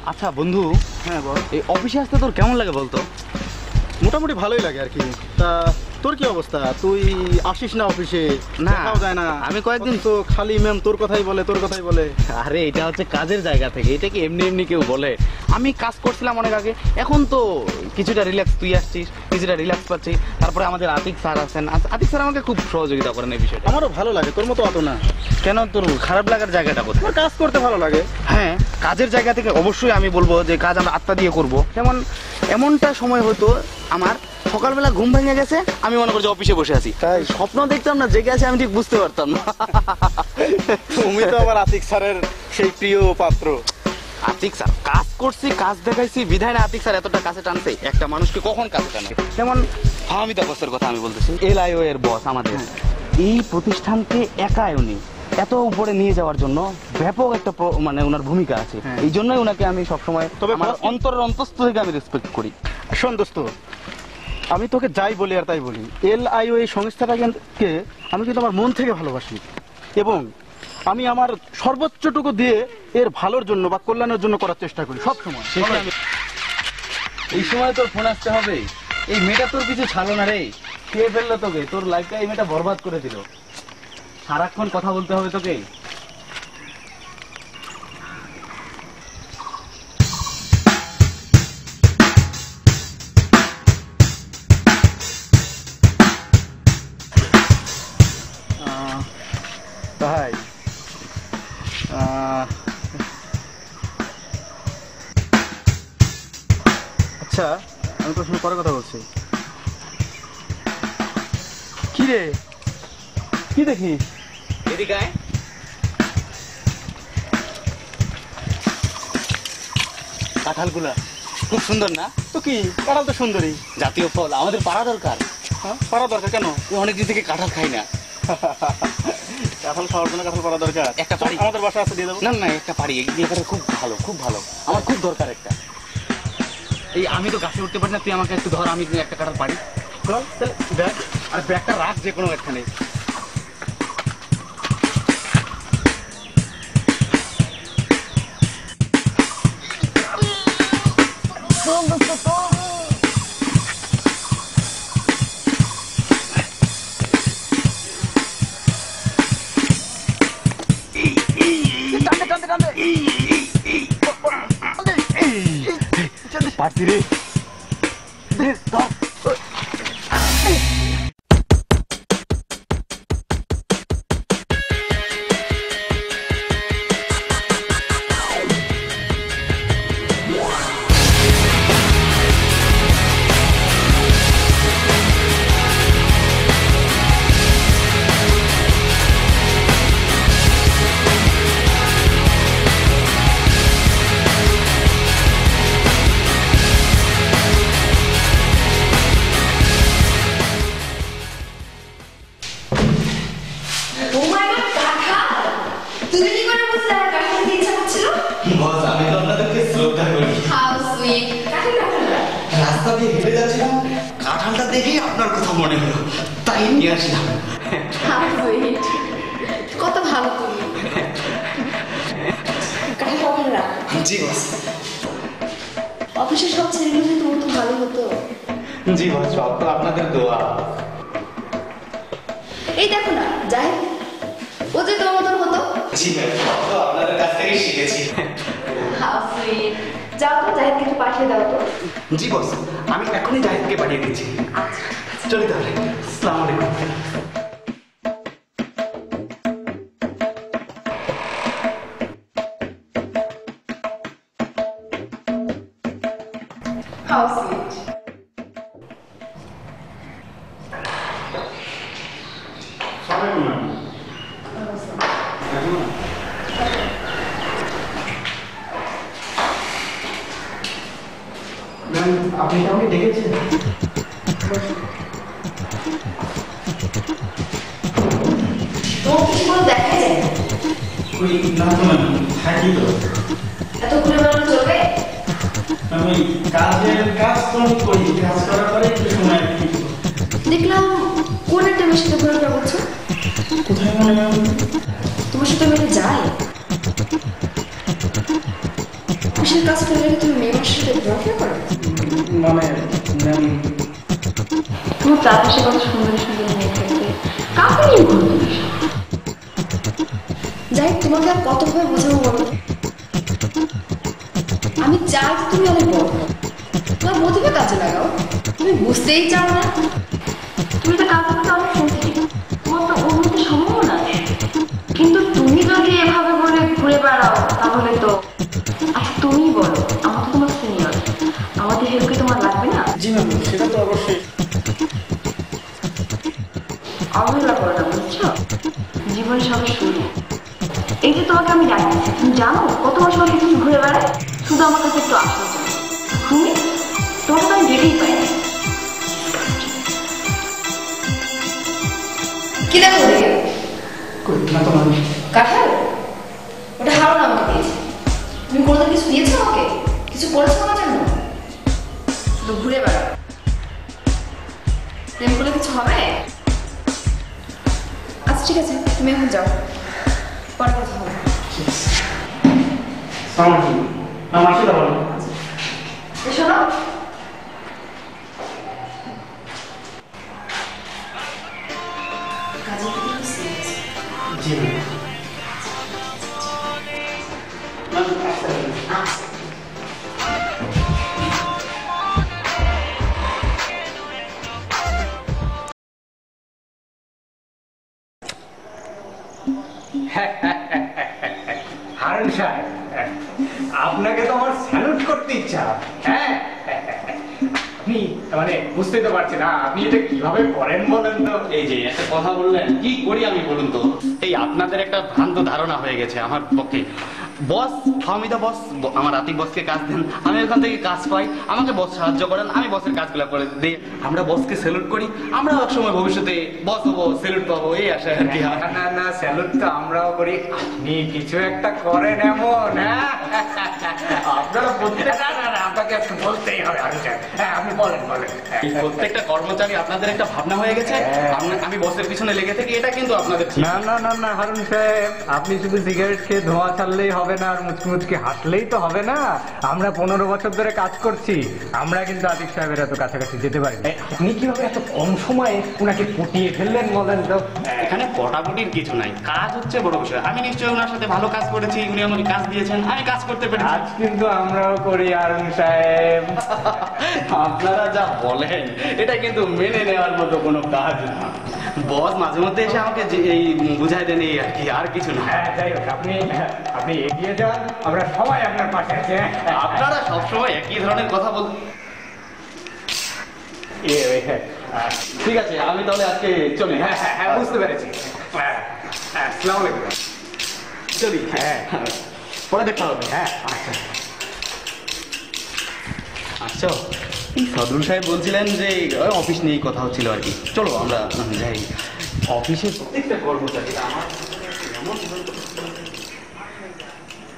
আচ্ছা বন্ধু, হ্যাঁ বল। এই অফিসে আসতে তোর কেমন লাগে বলতো? মোটামুটি ভালোই লাগে আর কি। তা তোর কি অবস্থা? তুই আসিস না অফিসে? না, দেখাও যায় না। আমি কয়েকদিন তো খালি ম্যাম তোর কথাই বলে, তোর কথাই বলে। আরে এটা হচ্ছে কাজের জায়গা থেকে, এটা কি এমনি এমনি কেউ বলে? আমি কাজ করছিলাম অনেক আগে, এখন তো কিছুটা রিল্যাক্স, তুই আসছিস কিছুটা রিল্যাক্স পাচ্ছি। তারপরে আমাদের আতিক স্যার আছেন, আতিক স্যার আমাকে খুব সহযোগিতা করেন এই বিষয়টা। আমারও ভালো লাগে, তোর মতো অত না। কেন, তোর খারাপ লাগার জায়গাটা কোথায়? আমার কাজ করতে ভালো লাগে। হ্যাঁ, কাজের জায়গা থেকে অবশ্যই আমি বলবো যে কাজ আমরা আত্মা দিয়ে করব। যেমন এমনটা সময় হতো আমার, সকালবেলা ঘুম ভেঙে গেছে, আমি মনে করছি অফিসে বসে আছি, তাই? স্বপ্ন দেখতাম না, জেগে আছি আমি ঠিক বুঝতে পারতাম না। তুমি তো আবার আতিক স্যারের সেই প্রিয় পাত্র। আতিক স্যার কাজ করছি, কাজ দেখাইছি, বিধায় না আতিক স্যার এতটা কাছে টানছে। একটা মানুষকে কখন কাছে টানে? যেমন ফাহমিদা বসের কথা আমি বলতেছি, LIO এর বস আমাদের। এই প্রতিষ্ঠানকে একাই উনি এত উপরে নিয়ে যাওয়ার জন্য ব্যাপক একটা মানে ওনার ভূমিকা আছে। এই জন্যই ওনাকে আমি সবসময় তবে আমার অন্তরের অন্তঃস্থ থেকে আমি রেসপেক্ট করি। শোন দোস্ত, আমি তোকে যাই বলি আর তাই বলি, LIO এই সংস্থাটাকে আমি কিন্তু আমার মন থেকে ভালোবাসি এবং আমি আমার সর্বোচ্চটুকু দিয়ে এর ভালোর জন্য বা কল্যাণের জন্য করার চেষ্টা করি সবসময়। এই সময় তোর ফোন আসতে হবে, এই মেয়েটা তোর কিছু ছাড়লো না রে, খেয়ে ফেললো তোকে, তোর লাইফটা এই মেয়েটা বরবাদ করে দিল। সারাক্ষণ কথা বলতে হবে তোকে। ভাই আচ্ছা, আমি তোর সঙ্গে পরে কথা বলছি। কি রে, কি দেখিস? এদিকে আয়। কাঁঠালগুলা খুব সুন্দর না? তো কি, কাঁঠাল তো সুন্দরী, জাতীয় ফল, আমাদের পাড়া দরকার। হ্যাঁ পারা দরকার। কেন? অনেকদিন থেকে কাঁঠাল খাই না। কাঁঠাল খাওয়ার জন্য কাঁঠাল পারা দরকার। একটা পারি? আমাদের বাসা আছে, দিয়ে দেবো। না না, একটা পারি এগিয়ে করে, খুব ভালো খুব ভালো, আমার খুব দরকার একটা। এই আমি তো গাছে উঠতে পারি না, তুই আমাকে একটু ধর, আমি একটা কাঁঠাল পারি। চল তাহলে দেখ। আর ব্যাগটা রাখ যে কোনো একখানে। পারছি রে। বস, আমি তো আপনাদেরকে শ্রদ্ধা করি। রাস্তা দিয়ে হেঁটে যাচ্ছিলাম, কাঁঠালটা দেখেই আপনার কথা মনে হলো, তাই নিয়ে আসলাম। কত ভালো তুমি। জি বস। অফিসের সব ছেলেগুলো তোমার তো ভালো হতো। জি বস, সব তো আপনাদের দোয়া। এই দেখো না যাই, ও যে তোমার মতন হতো। জি ম্যাম, সব তো আপনাদের কাছ থেকেই শিখেছি। যাও তো, জাহিদকে একটু পাঠিয়ে দাও তো। জি বস, আমি এখনই জাহিদকে পাঠিয়ে দিচ্ছি। চলি তাহলে, আসসালামু আলাইকুম। How sweet. আপনি কাউকে ডেকেছেন? তোমার কিছু কোনো দেখা যায় না। ওই না তো ম্যাম, থাকি তো। এত ঘুরে বেড়ানো চলবে? আমি কাজ তো করি, কাজ করার পরে একটু সময় দিই। দেখলাম কোন একটা মেয়ের সাথে ঘোরাফেরা করছো। কোথায় মনে হয়? তোমার সাথে মেয়ে যায়? অফিসের কাজ করলে তুমি মেয়ে মানুষের সাথে ঘোরাফেরা করো? মানে ম্যাম, তোমার চারপাশে কত সুন্দর সুন্দর মেয়ে থাকবে, কাকে নিয়ে ঘুরবে? যাই তোমাকে আর কতভাবে বোঝাবো বলো? আমি চাই তুমি অনেক বড় হও, তোমার মতিকে কাজে লাগাও। তুমি বুঝতেই চাও না। তুমি তো কাজ করতে অনেক সেন্সিটিভ, তোমার তো উন্নতির সম্ভাবনা আছে। কিন্তু তুমি যদি এভাবে বলে ঘুরে বেড়াও তাহলে তো, আচ্ছা তুমি বলো, আমার তো তোমার সিনিয়র, আমাদের হেল্পকে তোমার লাগবে না? জি ম্যাম, সেটা তো অবশ্যই। অবহেলা করো না, বুঝছো? জীবনে সব শুরু। এই যে তোমাকে আমি ডাকছি, তুমি জানো কত মাস আগে তুমি ঘুরে বেড়ায়, শুধু আমার কাছে একটু আসার জন্য। তুমি তোমাকে তো আমি যেতেই পাই। কি দেখো ওদিকে? কই না তো ম্যাম। কাঁঠাল? ওটা হারুন আমাকে দিয়েছে। তুমি কোনোদিন কিছু দিয়েছো আমাকে? কিছু করেছো আমার জন্য? শুধু ঘুরে বেড়াও। প্রেম করলে কিছু হবে? আচ্ছা ঠিক আছে, তুমি এখন যাও, পরে কথা হবে। আমার সাথে বলো। শোনো, কাজের প্রতি একটু serious। জি ম্যাম। হারুন সাহেব, আপনাকে তো আমার স্যালুট করতে ইচ্ছা। হ্যাঁ, আপনি মানে বুঝতে তো পারছি না আপনি এটা কিভাবে করেন বলেন তো। এই যে একটা কথা বললেন, কি করি আমি বলুন তো? এই আপনাদের একটা ভ্রান্ত ধারণা হয়ে গেছে আমার পক্ষে। বস, ফাহমিদা বস আমার আতিক বসকে কাজ দেন, আমি ওখান থেকে কাজ পাই, আমাকে বস সাহায্য করেন, আমি বসের কাজগুলো করে দিই, আমরা বসকে স্যালুট করি, আমরা এক সময় ভবিষ্যতে বস হবো, স্যালুট পাবো, এই আশা আর কি। না না না, স্যালুট তো আমরাও করি, আপনি কিছু একটা করেন এমন। হ্যাঁ, আপনারা প্রত্যেকটা, না না আপনাকে বলতেই হবে হারুন সাহেব। হ্যাঁ, আপনি বলেন বলেন। এই প্রত্যেকটা কর্মচারী আপনাদের একটা ভাবনা হয়ে গেছে, আমি বসের পিছনে লেগে থাকি, এটা কিন্তু আপনাদের ঠিক না না না না হারুন সাহেব, আপনি শুধু সিগারেট খেয়ে ধোঁয়া ছাড়লেই হবে না, আর মুচকি মুচকি হাসলেই তো হবে না। আমরা 15 বছর ধরে কাজ করছি, আমরা কিন্তু আতিক সাহেবের এত কাছাকাছি যেতে পারি। আপনি কিভাবে এত কম সময়ে উনাকে পটিয়ে ফেললেন বলেন তো? এখানে পটাপটির কিছু নাই, কাজ হচ্ছে বড় বিষয়। আমি নিশ্চয়ই ওনার সাথে ভালো কাজ করেছি, উনি আমাকে কাজ দিয়েছেন, আমি কাজ করতে পেরেছি। কাজ কিন্তু আমরাও করি হারুন সাহেব। আপনারা যা বলেন এটা কিন্তু মেনে নেওয়ার মতো কোনো কাজ না। বস মাঝে মধ্যে এসে আমাকে এই বুঝাই দেন, এই আর কি, আর কিছু না। হ্যাঁ, যাই হোক, আপনি আপনি এগিয়ে যান, আমরা সবাই আপনার পাশে আছি। আপনারা সবসময় একই ধরনের কথা বল। ঠিক আছে, আমি তাহলে আজকে চলি। হ্যাঁ হ্যাঁ হ্যাঁ, বুঝতে পেরেছি। হ্যাঁ হ্যাঁ, আসসালামু আলাইকুম। চলি, হ্যাঁ পরে দেখা হবে। হ্যাঁ, আচ্ছা। আচ্ছা, সদরুল সাহেব বলছিলেন যে অফিস নিয়েই কথা হচ্ছিল আর কি। চলো আমরা যাই। অফিসের প্রত্যেকটা কর্মচারী আমার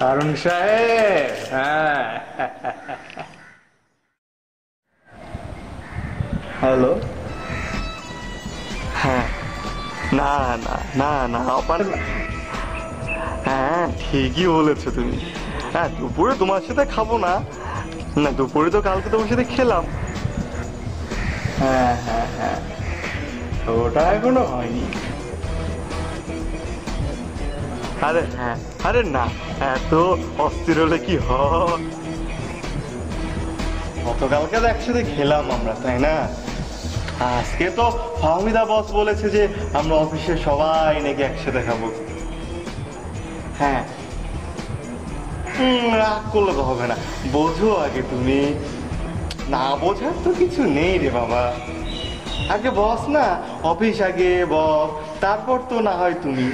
হারুন সাহেব, হ্যাঁ। হ্যালো, হ্যাঁ, না না না না আমার, হ্যাঁ ঠিকই বলেছো তুমি। হ্যাঁ, দুপুরে তোমার সাথে খাবো না, না দুপুরে তো কালকে তোমার সাথে খেলাম। হ্যাঁ হ্যাঁ হ্যাঁ, ওটা এখনো হয়নি। আরে হ্যাঁ, আরে না, এত অস্থির হলে কি হয়? গতকালকে তো একসাথে খেলাম আমরা, তাই না? আজকে তো ফাহমিদা বস বলেছে যে আমরা অফিসে সবাই নাকি একসাথে খাবো। হ্যাঁ, রাগ করলে তো হবে না, বোঝো আগে তুমি। না বোঝার তো কিছু নেই রে বাবা, আগে বস না, অফিস আগে বস, তারপর তো না হয় তুমি।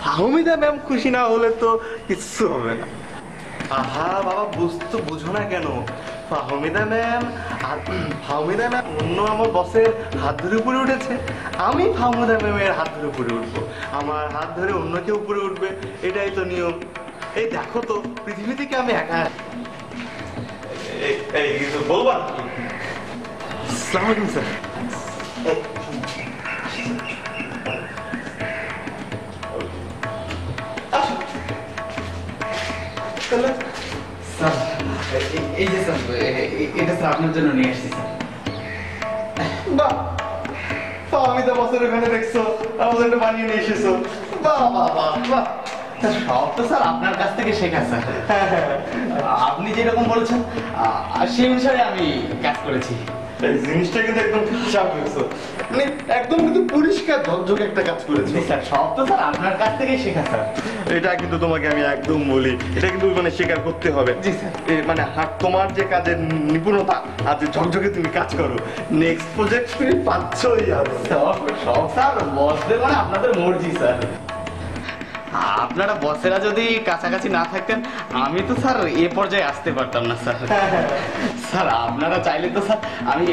ফাহমিদা ম্যাম খুশি না হলে তো কিচ্ছু হবে না। আহা বাবা, বুঝো না কেন? ফাহমিদা ম্যাম আর ফাহমিদা ম্যাম অন্য আমার বসের হাত ধরে উপরে উঠেছে, আমি ফাহমিদা ম্যামের হাত ধরে উপরে উঠবো, আমার হাত ধরে অন্য কেউ উপরে উঠবে, এটাই তো নিয়ম। এই দেখো তো, পৃথিবী থেকে আমি একা। এই কিছু বলবা? আসসালামু আলাইকুম স্যার। স্যার এই যে স্যার এটা স্যার আপনার জন্য নিয়ে আসছি স্যার। বাহ, ফাহমিদা বসের ওখানে দেখছো আমাদের এটা বানিয়ে নিয়ে এসেছো। বাহ বাহ বাহ বাহ। স্যার সব তো স্যার আপনার কাছ থেকে শেখা স্যার। আপনি যেরকম বলেছেন সেই অনুসারে আমি কাজ করেছি। এই জিনিসটা কিন্তু একদম ঠিকঠাক হয়েছে, মানে একদম কিন্তু পরিষ্কার ঝকঝকে একটা কাজ করেছে। স্যার সব তো স্যার আপনার কাছ থেকেই শেখা স্যার। এটা কিন্তু তোমাকে আমি একদম বলি, এটা কিন্তু মানে স্বীকার করতে হবে। জি স্যার। মানে তোমার যে কাজের নিপুণতা আর যে ঝকঝকে তুমি কাজ করো, নেক্সট প্রজেক্ট তুমি পাচ্ছই। আর সব স্যার বসদের মানে আপনাদের মর্জি স্যার। আপনারা বসেরা যদি কাছাকাছি না থাকতেন আমি তো স্যার এ পর্যায়ে আসতে পারতাম না স্যার। স্যার আপনারা চাইলে তো স্যার আমি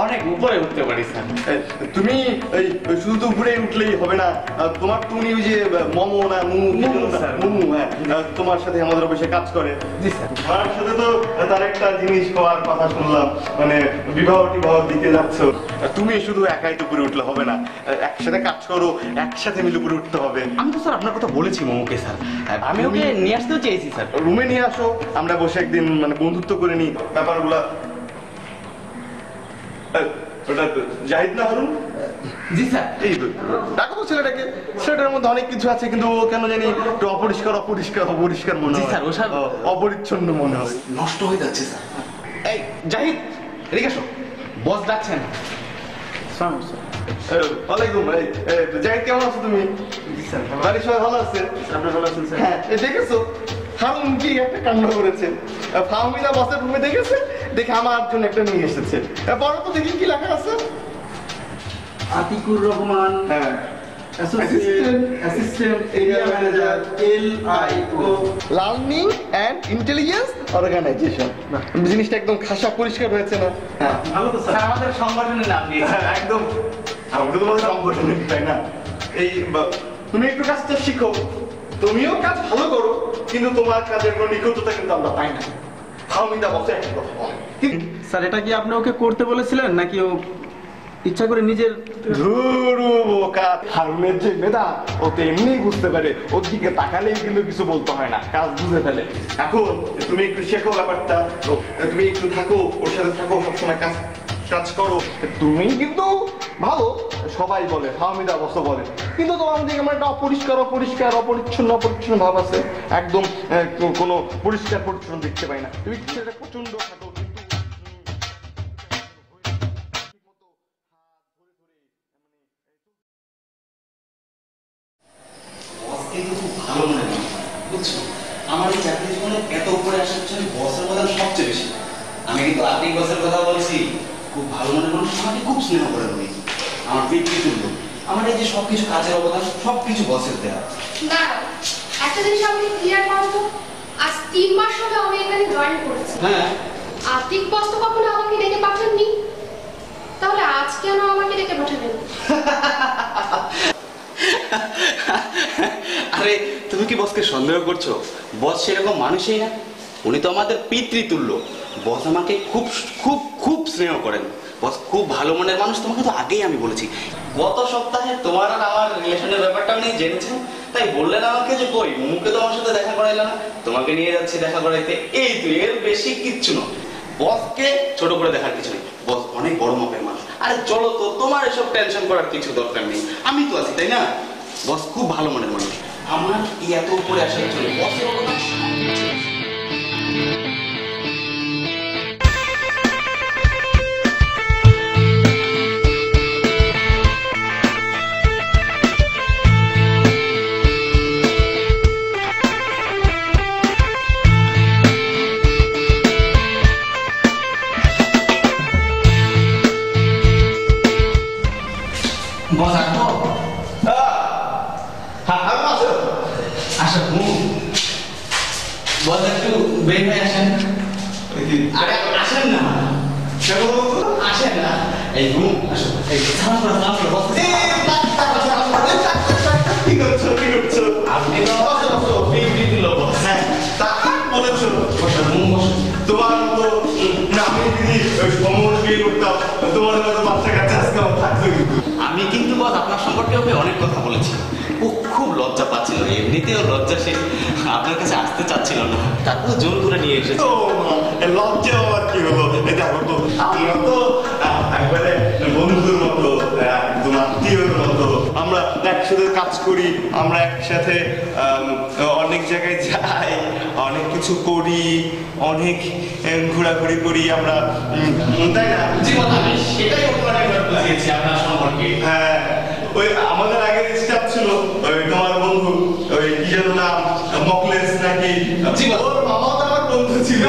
অনেক উপরে উঠতে পারি স্যার। তুমি ওই শুধু তো উপরে উঠলেই হবে না, তোমার তুমি ওই যে মমো না মুমু মুমু, হ্যাঁ তোমার সাথে আমাদের অফিসে কাজ করে। জি স্যার। তোমার সাথে তো তার একটা জিনিস হওয়ার কথা শুনলাম, মানে বিবাহ টিবাহ দিতে যাচ্ছ। তুমি শুধু একাই তো উপরে উঠলে হবে না, একসাথে কাজ করো, একসাথে মিলে উপরে উঠতে হবে। আমি তো স্যার আপনার কথা বলেছি মোমোকে স্যার, আমি ওকে নিয়ে আসতেও চেয়েছি স্যার। রুমে নিয়ে আসো, আমরা বসে একদিন মানে বন্ধুত্ব করে নিই ব্যাপারগুলা। ওটা জাহিদ না হারুন? জি স্যার। এই ডাকো তো ছেলেটাকে, ছেলেটার মধ্যে অনেক কিছু আছে কিন্তু ও কেন জানি একটু অপরিষ্কার অপরিষ্কার অপরিষ্কার মনে জি হয়। স্যার, ও স্যার অপরিচ্ছন্ন মনে হয়। নষ্ট হয়ে যাচ্ছে স্যার। এই জাহিদ এদিকে এসো, বস ডাকছেন। ওয়ালাইকুম। জাহিদ কেমন আছো তুমি? বাড়ির সবাই ভালো আছে? হ্যাঁ দেখেছো হারুন কি একটা কাণ্ড করেছে, ফাহমিদা বসের রুমে দেখেছে, দেখে আমার জন্য একটা নিয়ে এসেছে। বড় তো দেখি কি লেখা আছে। আতিকুর রহমান, হ্যাঁ assistant area manager, LIO। Learning and intelligence organisation. জিনিসটা একদম খাসা পরিষ্কার হয়েছে না? হ্যাঁ ভালো তো স্যার। স্যার আমাদের সংগঠনের নাম দিয়েছে। হ্যাঁ, একদম আমাদের তোমাদের সংগঠন, তাই না? এই তুমি একটু কাজটা শিখো, তুমিও কাজ ভালো করো, কিন্তু তোমার কাজের কোনো নিখুঁততা কিন্তু আমরা পাই না। ফাহমিদা বসে একটা কথা বলে। স্যার এটা কি আপনি ওকে করতে বলেছিলেন নাকি ও ইচ্ছা করে নিজের? ধুরু বোকা, হারুনের যে মেধা ও তো এমনিই বুঝতে পারে, ওর দিকে তাকালেই কিন্তু কিছু বলতে হয় না, কাজ বুঝে ফেলে। এখন তুমি একটু শেখো ব্যাপারটা, তুমি একটু থাকো ওর সাথে, থাকো সবসময় কাজ কাজ করো। তুমি কিন্তু ভালো, সবাই বলে, ফাহমিদা বসো বলে, কিন্তু তোমার দিকে আমার একটা অপরিষ্কার অপরিষ্কার অপরিচ্ছন্ন অপরিচ্ছন্ন ভাব আছে, একদম কোনো পরিষ্কার পরিচ্ছন্ন দেখতে পাই না। তুমি সেটা প্রচন্ড থাকো কিন্তু কিন্তু খুব ভালো মনে হয় বুঝছো, আমার এই চাকরি জীবনে এত উপরে আসার জন্য বসের অবদান সবচেয়ে বেশি। আমি কিন্তু আর্থিক বসের কথা বলছি, খুব ভালো মনে মানুষ, আমাকে খুব স্নেহ করে উনি, আমার পিতৃতুল্য। আমার এই যে সবকিছু কাজের অবদান সবকিছু বসের দেওয়া। না একটা জিনিস আমাকে ক্লিয়ার করো তো, আজ 3 মাস হলো আমি এখানে জয়েন করেছি। হ্যাঁ আর্থিক বস তো কখনো আমাকে ডেকে পাঠাননি, তাহলে আজ কেন আমাকে ডেকে পাঠাবেন? আরে তুমি কি বসকে সন্দেহ করছো? বস সেরকম মানুষই না, উনি তো আমাদের পিতৃতুল্য। বস আমাকে খুব খুব খুব স্নেহ করেন, বস খুব ভালো মনের মানুষ। তোমাকে তো আগেই আমি বলেছি, গত সপ্তাহে তোমার আর আমার রিলেশনের ব্যাপারটা উনি জেনেছেন, তাই বললেন আমাকে যে কই মুখে তো আমার সাথে দেখা করাইল না, তোমাকে নিয়ে যাচ্ছি দেখা করাইতে। এই তুই এর বেশি কিচ্ছু না, বসকে ছোট করে দেখার কিছু নেই, বস অনেক বড় মাপের মানুষ। আরে চলো তো, তোমার এসব টেনশন করার কিছু দরকার নেই, আমি তো আছি তাই না? বস খুব ভালো মনের মানুষ, আমার এই এত উপরে আসার জন্য বসের অবদান। বস আসবো? আসো বস, একটু বের হয়ে আসেন। আরে আসেন না, আসেন না, এই ঘুম আসো, এই সালাম করো, সালাম করো বস। কি করছো কি করছো? আপনি তো পিতৃতুল্য বস। হ্যাঁ তা বলেছো। বসো ঘুম বসো। তোমার মতো আমি যদি সময় বিয়ে করতাম, তোমার মতো বাচ্চা কাচ্চা আজকে আমার থাকতো কিন্তু। আমি কিন্তু বস আপনার সঙ্গে সম্পর্কে ওকে অনেক কথা বলেছি। ও খুব লজ্জা পাচ্ছিল, এমনিতেও লজ্জাশীল, আপনার কাছে আসতে চাচ্ছিল না, তারপর জোর করে নিয়ে এসেছে। ও লজ্জা আবার কি হলো? দেখো তো আমরা তো একবারে বন্ধুর মতো, একদম আত্মীয়র মতো, আমরা একসাথে কাজ করি, আমরা একসাথে অনেক জায়গায় যাই, অনেক কিছু করি, অনেক ঘোরাঘুরি করি আমরা, তাই না? জীবন আমি সেটাই ওকে অনেকবার বুঝিয়েছি আপনার সম্পর্কে। হ্যাঁ, ওই আমাদের আগের স্টাফ ছিল ওই তোমার বন্ধু, ওই কি যেন নাম, মকলেস নাকি, ওর মামাও তো আমার বন্ধু ছিল।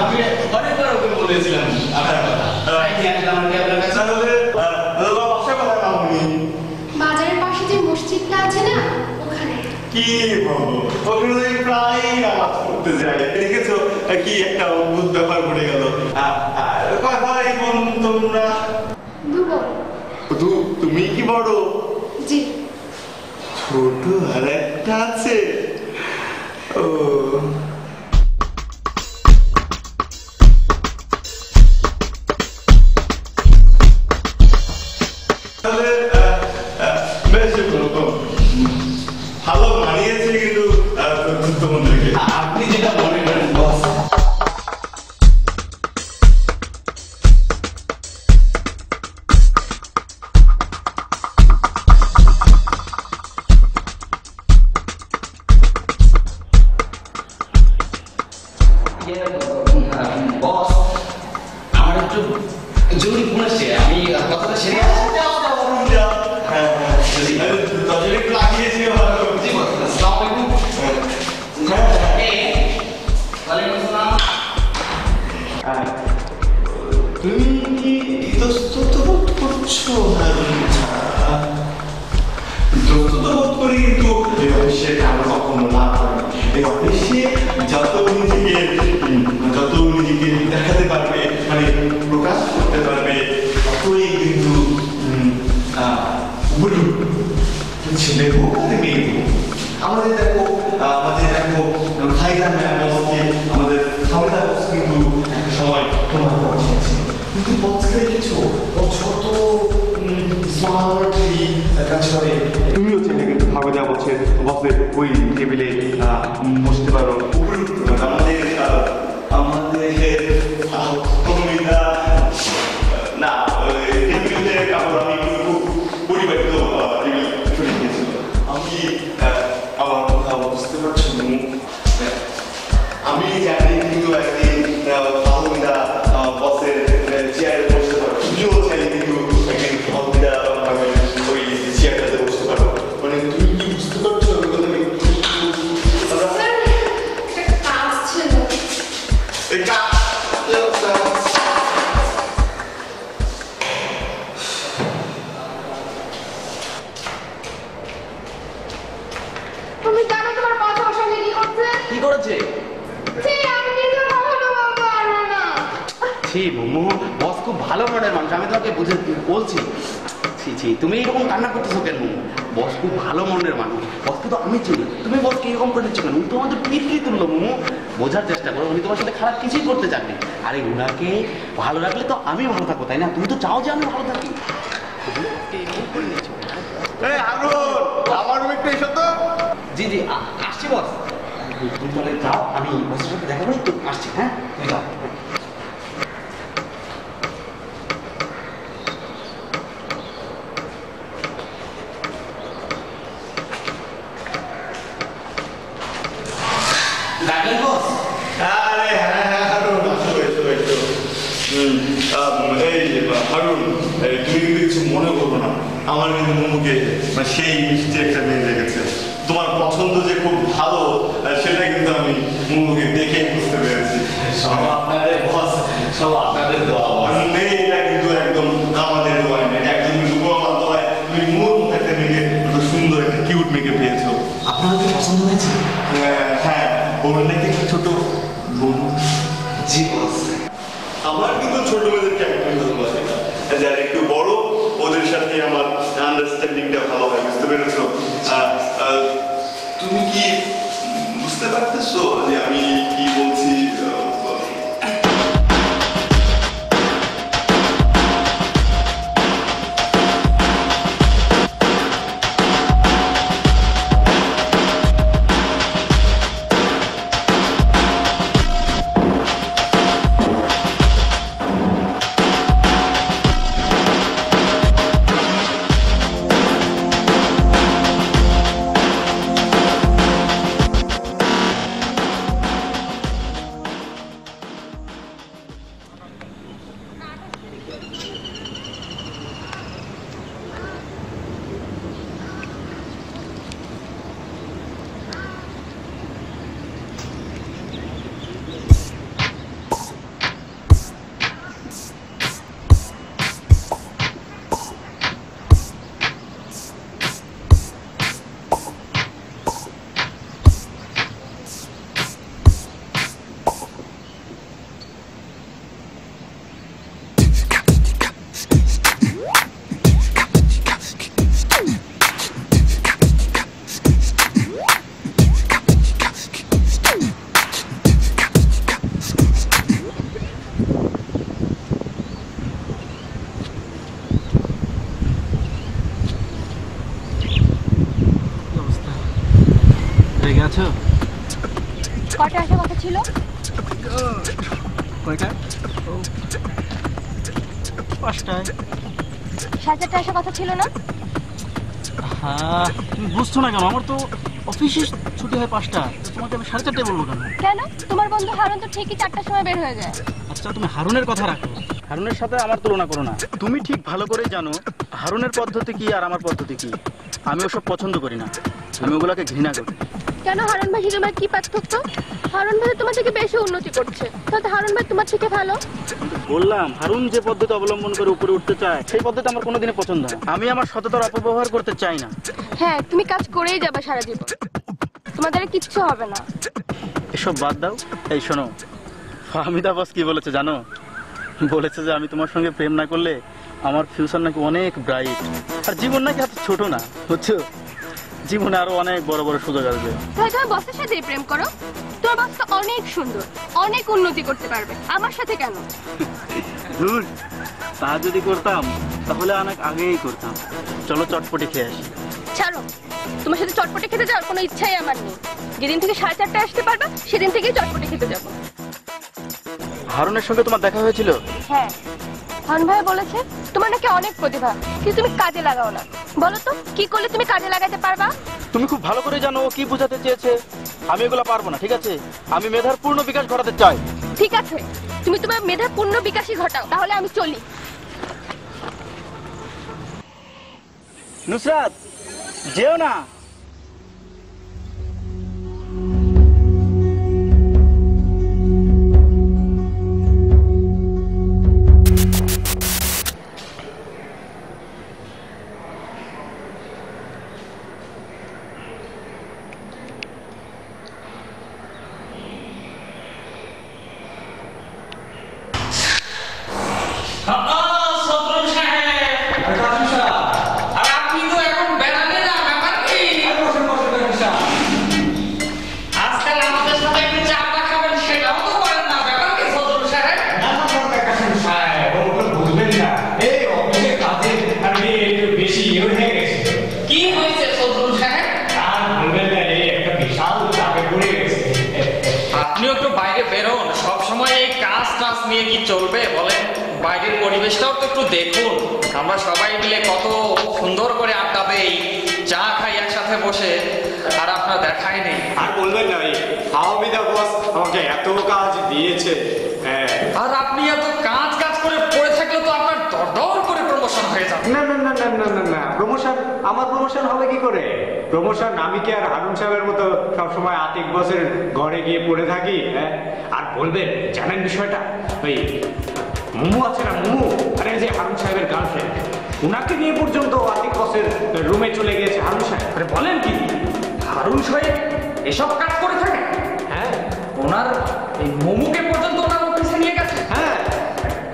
আমি অনেকবার ওকে বলেছিলাম আপনার কথা। বাজারের পাশে যে মসজিদটা আছে না, ওখানে। কি বলবো, ওখানে প্রায় নামাজ পড়তে যাই, দেখেছো কি একটা অদ্ভুত ব্যাপার ঘটে গেল। ভাই বোন তোমরা? তুমি কি বড়? জি। ছোট আর একটা আছে? ও ভালো মানিয়েছে কিন্তু তোমাদেরকে। আপনি যেটা মনে করেন বস। বস, আমার একটু জরুরি ফোন আসছে, আমি কথাটা সেরে আসছি। তুমি কি ইতস্তত বোধ করছো? ইতস্তত বোধ করি, কিন্তু এই অফিসে আমরা কখনো লাভ করি। এই অফিসে যত নিজেকে দেখাতে পারবে, মানে প্রকাশ করতে পারবে, ততই কিন্তু ছেলে হোক মেয়ে হোক। আমাদের দেখো ভাইজান বসকে, আমাদের খাওয়া বস কিন্তু একটা সময় তোমার পৌঁছে আছে, কিন্তু বসকে দেখেছো ছোট স্মার্টলি কাজ করে। তুমিও চাইলে কিন্তু খাওয়া বসের ওই টেবিলে বসতে পারো। আমাদের না টেবিলের কাপড় আমি খুব পরিবারিত আমি আমার কথা বুঝতে পারছো? আমি জানি কিন্তু একদিন ফাহমিদা বসের চেয়ারে বসতে পারো, তুমিও চাইলে কিন্তু একদিন ফাহমিদা ওই চেয়ারটাতে বসতে পারো। মানে তুমি কি বুঝতে পারছো? কাজ ছিল। তুমি জানো তোমার কথা ওর সঙ্গে কি করছে? কি করেছে? আমি নিজে কখনো বলতে পারবো না। মোমো, বস খুব ভালো মনের মানুষ, আমি তোমাকে বলছি। তুমি এরকম কান্না করতেছো কেন? বস খুব ভালো মনের মানুষ, বসকে তো আমি চিনি, তুমি বসকে এরকম করে দিচ্ছ কেন? উনি তো আমাদের পিতৃ তুল্য মোমো, বোঝার চেষ্টা করো, উনি তোমার সাথে খারাপ কিছুই করতে চাননি। আরে উনাকে ভালো রাখলে তো আমি ভালো থাকবো, তাই না? তুমি তো চাও যে আমি ভালো থাকি। আমার রুমে একটু এসো তো। জি আসছি বস। তুমি তাহলে যাও, আমি বসের সাথে দেখা করি তো আসছি। হ্যাঁ, তুমি যাও। তুমি কিন্তু কিছু মনে করবো না, আমার কিন্তু মোমোকে সেই মিষ্টি একটা মেয়ে লেগেছে। তোমার পছন্দ যে খুব ভালো সেটা কিন্তু আমি মোমোকে দেখে বুঝতে পেরেছি। সব আপনাদের বস, সব আপনাদের দোয়া বস। মেয়েটা কিন্তু একদম আমাদের দোয়ায় নেই, একদম কিন্তু আমার দোয়ায় তুমি মোর মতো একটা মেয়েকে সুন্দর একটা কিউট মেয়েকে পেয়েছো। আপনার কি পছন্দ হয়েছে? হ্যাঁ, ওর নাকি একটা ছোট বোন। জি বস। আমার কিন্তু ছোট মেয়েদেরকে একদমই ভালোবাসি না, যারা একটু বড় ওদের সাথে আমার আন্ডারস্ট্যান্ডিংটা ভালো হয়, বুঝতে পেরেছো? তুমি কি বুঝতে পারতেছো যে আমি কি বলছি? কথা ছিল? কয়টা? 5টায়। 4:30 আসার কথা ছিল না? হ্যাঁ, তুমি বুঝছো না কেন? আমার তো অফিসে ছুটি হয় 5টা, তোমাকে আমি 4:30টায় বলবো কেন? কেন? তোমার বন্ধু হারুন তো ঠিকই 4টার সময় বের হয়ে যায়। আচ্ছা, তুমি হারুনের কথা রাখো, হারুনের সাথে আমার তুলনা করো না। তুমি ঠিক ভালো করেই জানো হারুনের পদ্ধতি কি আর আমার পদ্ধতি কি। আমি ওসব পছন্দ করি না, আমি ওগুলোকে ঘৃণা করি। কেন? হারুন ভাই তোমার কি পার্থক্য? হারুন ভাই তোমার থেকে বেশি উন্নতি করছে, তাহলে হারুন ভাই তোমার থেকে ভালো। বললাম, হারুন যে পদ্ধতি অবলম্বন করে উপরে উঠতে চায় সেই পদ্ধতি আমার কোনোদিনই পছন্দ না। আমি আমার সততার অপব্যবহার করতে চাই না। হ্যাঁ, তুমি কাজ করেই যাবে সারা জীবন, তোমাদের কিচ্ছু হবে না। এসব বাদ দাও। এই শোনো, ফাহমিদা বস কি বলেছে জানো? বলেছে যে আমি তোমার সঙ্গে প্রেম না করলে আমার ফিউচার নাকি অনেক ব্রাইট, আর জীবন নাকি এত ছোট না, বুঝছো? জীবনে আরো অনেক বড় বড় সুযোগ আসবে। তাহলে তোমার বসের সাথেই প্রেম করো, তোমার বস তো অনেক সুন্দর, অনেক উন্নতি করতে পারবে, আমার সাথে কেন? ধুর, তা যদি করতাম তাহলে অনেক আগেই করতাম। চলো চটপটি খেয়ে আসি। ছাড়ো, তোমার সাথে চটপটি খেতে যাওয়ার কোনো ইচ্ছাই আমার নেই। যেদিন থেকে 4:30টায় আসতে পারবে সেদিন থেকেই চটপটি খেতে যাবো। হারুনের সঙ্গে তোমার দেখা হয়েছিল? হ্যাঁ, হারুন ভাই বলেছে তোমার নাকি অনেক প্রতিভা, কিন্তু তুমি কাজে লাগাও না। বলো তো কি করলে তুমি কাজে লাগাতে পারবা? তুমি খুব ভালো করে জানো ও কি বোঝাতে চেয়েছে। আমি এগুলো পারবো না, ঠিক আছে? আমি মেধার পূর্ণ বিকাশ ঘটাতে চাই। ঠিক আছে, তুমি তোমার মেধার পূর্ণ বিকাশই ঘটাও, তাহলে আমি চলি। নুসরাত, যেও না। আপনিও একটু বাইরে বেরোন, সবসময় এই কাজ টাজ নিয়ে কি চলবে বলেন? বাইরের পরিবেশটাও তো একটু দেখুন। আমরা সবাই মিলে কত সুন্দর করে আড্ডা দেই, চা খাই একসাথে বসে, আর আপনার দেখাই নেই। আর বলবেন না, এই ফাহমিদা বস আমাকে এত কাজ দিয়েছে। আর আপনি এত কাজ কাজ করে পড়ে থাকলে তো আপনার দরদর করে প্রমোশন হয়ে যাবে। না না না না না না না, প্রমোশন, আমার প্রমোশন হবে কি করে? প্রমোশন আমি কি আর হারুন সাহেবের মতো সবসময় আতিক বসের ঘরে গিয়ে পড়ে থাকি? হ্যাঁ, আর বলবেন, জানেন বিষয়টা, ওই মুমু আছে না, মুমু, আরে যে হারুন সাহেবের গার্লফ্রেন্ড, উনাকে নিয়ে পর্যন্ত আতিক বসের রুমে চলে গিয়েছে হারুন সাহেব। আরে বলেন কি, হারুন সাহেব এসব কাজ করে থাকে? হ্যাঁ, ওনার এই মোমুকে পর্যন্ত ওনার অফিসে নিয়ে গেছে? হ্যাঁ,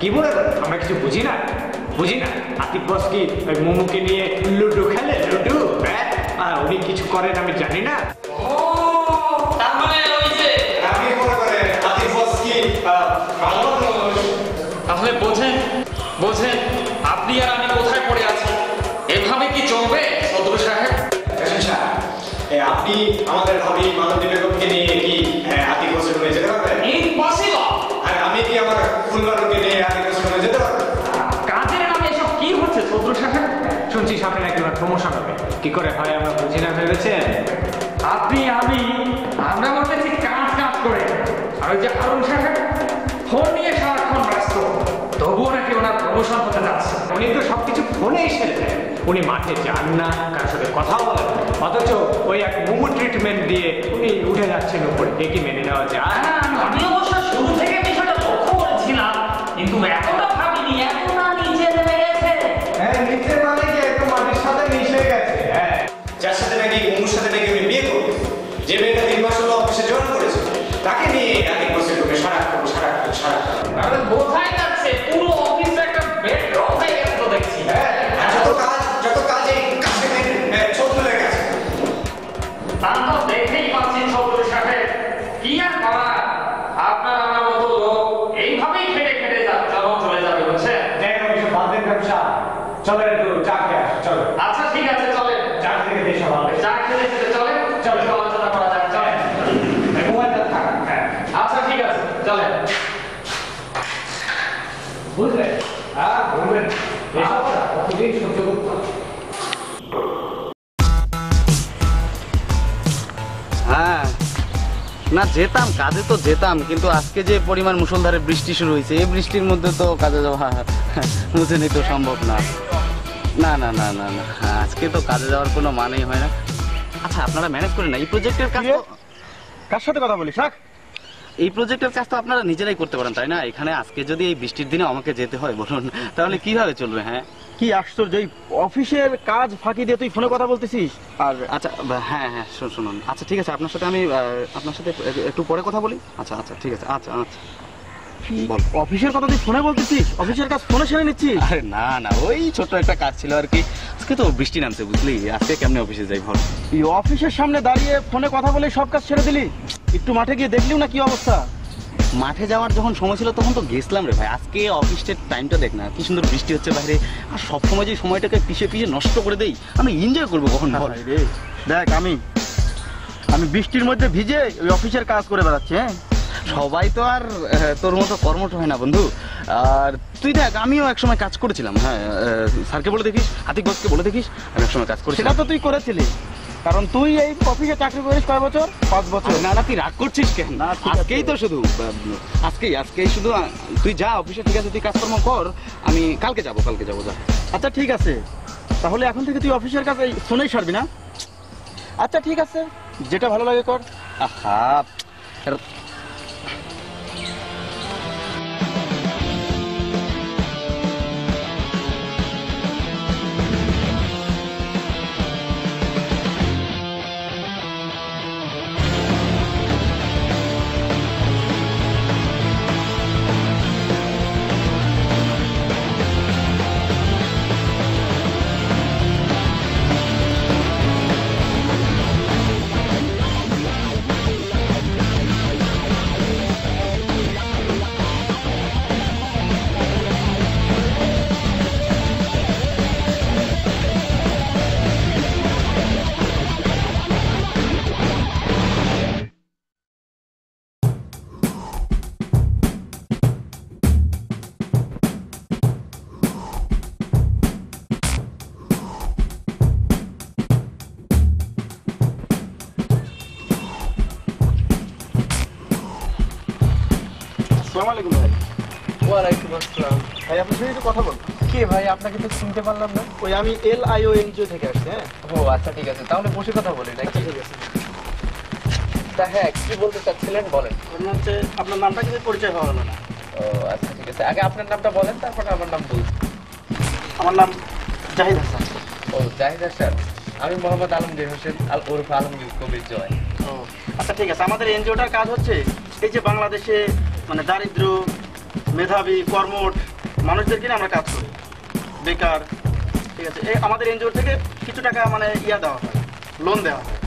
কি বলে? আমরা কিছু বুঝি না, বুঝি না। আতিক বস কি ওই মোমুকে নিয়ে লুডু খেলে? লুডু? হ্যাঁ, উনি কিছু করেন আমি জানি না। ও, তার মানে ওই যে আমি মনে করে আতিক বস কি ভালো মানুষ? তাহলে বোঝেন, বোঝেন আপনি আর আমি কোথায় পড়ে আছি। এভাবে কি চলবে সদরু সাহেব? আপনি আমাদের ভাবি মানবী বেগমকে নিয়ে কি আতিক বসের রুমে যেতে পারবেন? ইম্পসিবল। আর আমি কি আমার ফুলবারুকে নিয়ে আতিক বসের রুমে যেতে পারবো? কাজের নামে এসব কি হচ্ছে সদরু সাহেব? শুনছি সামনে নাকি আমার প্রমোশন হবে। কি করে হয় আমরা বুঝি না ভেবেছেন? আপনি আমি আমরা বলতেছি কাজ কাজ করে, আর ওই যে হারুন সাহেব ফোন নিয়ে সারাক্ষণ ব্যস্ত, তবুও নাকি ওনার প্রমোশন হতে যাচ্ছে। উনি তো সবকিছু ফোনেই সেরে দেন। উনি মাঠে যান না, কারোর সাথে কথা বলেন, অথচ ওই এক মোমো ট্রিটমেন্ট দিয়ে উনি উঠে যাচ্ছেন উপরে। এ কি মেনে নেওয়া যায়? আমি অবশ্য শুরু থেকে বিষয়টা লক্ষ্য করেছিলাম, কিন্তু এতটা ভাবিনি এখন না নিচে নেমে গেছে। হ্যাঁ, নিচে মানে কি একদম মাটির সাথে মিশে গেছে। হ্যাঁ, যার সাথে নাকি মোমোর সাথে নাকি উনি বিয়ে করবেন, যে মেয়েটা 3 মাস হলো অফিসে জয়েন করেছে, তাকে নিয়ে আতিক বসের রুমে সারাক্ষণ। তাহলে বোঝাই যাচ্ছে পুরো অফিসে একটা বেডরুম হয়ে গেছে তো দেখছি। হ্যাঁ, আর যত কাজ এই কাছে ছোট হয়ে গেছে। তা তো দেখেই পাচ্ছি সদরু সাহেব, কি আর করা, আপনার আমার মতো লোক এইভাবেই খেটে খেটে চলে যাবে, বুঝছেন? বাদের ব্যবসা চলে, একটু চা খেয়ে আসো, চলো। আচ্ছা ঠিক আছে, চলে চা থেকে দেশ ভালো। চা খেতে খেতে চলে চলে আলোচনা করা যাক, চলে মোবাইলটা থাক। হ্যাঁ, বুঝলেন? আর বলবেন না। এসব আর কতদিন সহ্য করতে হবে? হ্যাঁ, না যেতাম, কাজে তো যেতাম, কিন্তু আজকে যে পরিমাণ মুষলধারে বৃষ্টি শুরু হয়েছে, এই বৃষ্টির মধ্যে তো কাজে যাওয়া মুছে নিতে সম্ভব না। না না না না না, আজকে তো কাজে যাওয়ার কোনো মানেই হয় না। আচ্ছা, আপনারা ম্যানেজ করেন না, এই প্রজেক্টের কাজ তো- কার সাথে কথা বলিস? রাখ। এই প্রজেক্টের কাজ তো আপনারা নিজেরাই করতে পারেন, তাই না? এখানে আজকে যদি এই বৃষ্টির দিনে আমাকে যেতে হয় বলুন, তাহলে কিভাবে চলবে? হ্যাঁ, কি আশ্চর্য, এই অফিসের কাজ ফাঁকি দিয়ে তুই ফোনে কথা বলতেছিস? আর আচ্ছা, হ্যাঁ হ্যাঁ, শুনুন, আচ্ছা ঠিক আছে, আপনার সাথে আমি আপনার সাথে একটু পরে কথা বলি। আচ্ছা আচ্ছা, ঠিক আছে, আচ্ছা আচ্ছা। বল। অফিসের কথা তুই ফোনে বলতেছিস? অফিসের কাজ ফোনে সেরে নিচ্ছিস? আরে না না, ওই ছোট একটা কাজ ছিল আর কি। আজকে তো বৃষ্টি নামছে, বুঝলি, আজকে কেমনে অফিসে যাই বল? এই অফিসের সামনে দাঁড়িয়ে ফোনে কথা বলে সব কাজ ছেড়ে দিলি? একটু মাঠে গিয়ে দেখলিও না কি অবস্থা? মাঠে যাওয়ার যখন সময় ছিল তখন তো গেছিলাম রে ভাই। আজকে অফিসের টাইমটা দেখ না, কি সুন্দর বৃষ্টি হচ্ছে বাইরে। আর সবসময় যে সময়টাকে পিছিয়ে পিছিয়ে নষ্ট করে দেই, আমি এনজয় করবো কখন বল? হায় রে, দেখ আমি বৃষ্টির মধ্যে ভিজে ওই অফিসের কাজ করে বেড়াচ্ছি। হ্যাঁ, সবাই তো আর তোর মতো কর্মঠ হয় না বন্ধু। আর তুই দেখ, আমিও একসময় কাজ করেছিলাম। হ্যাঁ, স্যারকে বলে দেখিস, আতিক বসকে বলে দেখিস, আমি একসময় কাজ সেটা করেছিলাম। তো তুই করেছিলি, কারণ তুই এই অফিসে চাকরি করিস কয় বছর? 5 বছর। না না, তুই রাগ করছিস কেন? না, ঠিক আছে। আজকেই তো শুধু আজকেই শুধু তুই যা অফিসে, ঠিক আছে, তুই কাজকর্ম কর, আমি কালকে যাবো যা। আচ্ছা ঠিক আছে, তাহলে এখন থেকে তুই অফিসের কাজ এই ফোনেই সারবি না? আচ্ছা ঠিক আছে, যেটা ভালো লাগে কর। আহা, আসসালামু আলাইকুম ভাই। ওয়ালাইকুম আসসালাম। ভাই আপনার সাথে একটু কথা বলবো। কে ভাই, আপনাকে তো চিনতে পারলাম না। ওই আমি LIO NGO থেকে আসছি। হ্যাঁ, ও আচ্ছা, ঠিক আছে, তাহলে বসে কথা বলি নাকি? ঠিক আছে। তা হ্যাঁ, কি বলতে চাচ্ছিলেন বলেন। আপনার হচ্ছে আপনার নামটা কিন্তু পরিচয় হওয়া হলো না। ও আচ্ছা, ঠিক আছে, আগে আপনার নামটা বলেন, তারপরে আমার নাম বলছি। আমার নাম জাহিদ হাসান। ও জাহিদ হাসান। আমি মোহাম্মদ আলমগীর হোসেন ওরফে আলমগীর কবির জয়। ও আচ্ছা ঠিক আছে, আমাদের এনজিওটার কাজ হচ্ছে এই যে বাংলাদেশে মানে দারিদ্র, মেধাবী, কর্মঠ মানুষদেরকে নিয়ে আমরা কাজ করি, বেকার। ঠিক আছে, এই আমাদের এনজিও থেকে কিছু টাকা মানে দেওয়া হয়, লোন দেওয়া হয়।